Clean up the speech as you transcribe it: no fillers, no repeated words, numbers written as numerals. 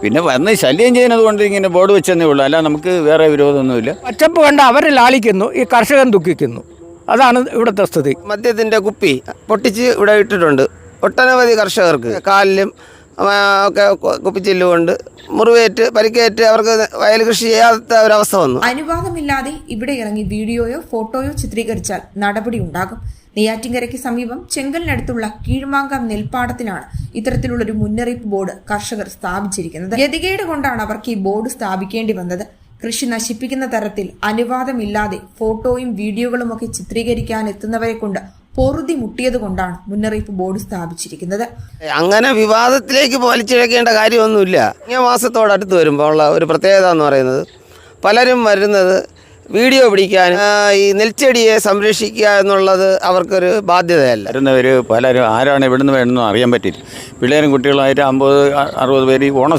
പിന്നെ വന്ന് ശല്യം ചെയ്യുന്നത് കൊണ്ട് ഇങ്ങനെ ബോർഡ് വെച്ചെന്നേ ഉള്ളൂ, അല്ല നമുക്ക് വേറെ വിരോധമൊന്നുമില്ല. പച്ചപ്പ് കണ്ട് അവർ ലാളിക്കുന്നു, ഈ കർഷകൻ ദുഃഖിക്കുന്നു. അതാണ് ഇവിടുത്തെ സ്ഥിതി. മദ്യത്തിൻ്റെ കുപ്പി പൊട്ടിച്ച് ഇവിടെ ഇട്ടിട്ടുണ്ട്. ഒട്ടനവധി കർഷകർക്ക് കാലിലും ഒക്കെ കുപ്പിച്ചില്ലുകൊണ്ട് മുറിവേറ്റ് പരിക്കേറ്റ് അവർക്ക് വയൽ കൃഷി ചെയ്യാത്ത ഒരവസ്ഥ വന്നു. അനുവാദമില്ലാതെ ഇവിടെ ഇറങ്ങി വീഡിയോയോ ഫോട്ടോയോ ചിത്രീകരിച്ചാൽ നടപടി ഉണ്ടാകും. നെയ്യാറ്റിൻകരയ്ക്ക് സമീപം ചെങ്കലിനടുത്തുള്ള കീഴ്മാങ്കാം നെൽപ്പാടത്തിലാണ് ഇത്തരത്തിലുള്ളൊരു മുന്നറിയിപ്പ് ബോർഡ് കർഷകർ സ്ഥാപിച്ചിരിക്കുന്നത്. ഗതികേട് കൊണ്ടാണ് അവർക്ക് ഈ ബോർഡ് സ്ഥാപിക്കേണ്ടി വന്നത്. കൃഷി നശിപ്പിക്കുന്ന തരത്തിൽ അനുവാദമില്ലാതെ ഫോട്ടോയും വീഡിയോകളുമൊക്കെ ചിത്രീകരിക്കാൻ എത്തുന്നവരെ കൊണ്ട് പൊറുതി മുട്ടിയത് കൊണ്ടാണ് മുന്നറിയിപ്പ് ബോർഡ് സ്ഥാപിച്ചിരിക്കുന്നത്. അങ്ങനെ വിവാദത്തിലേക്ക് വലിച്ചിഴക്കേണ്ട കാര്യമൊന്നുമില്ല. ഈ മാസത്തോടടുത്ത് വരുമ്പോൾ ഉള്ള ഒരു പ്രത്യേകത എന്ന് പറയുന്നത്, പലരും വരുന്നത് വീഡിയോ പിടിക്കാൻ, ഈ നെൽച്ചെടിയെ സംരക്ഷിക്കുക എന്നുള്ളത് അവർക്കൊരു ബാധ്യതയല്ല. വരുന്നവർ പലരും ആരാണ് ഇവിടുന്ന് വേണമെന്നും അറിയാൻ പറ്റില്ല. പിള്ളേരും കുട്ടികളായിട്ട് 50-60 പേര് ഓണ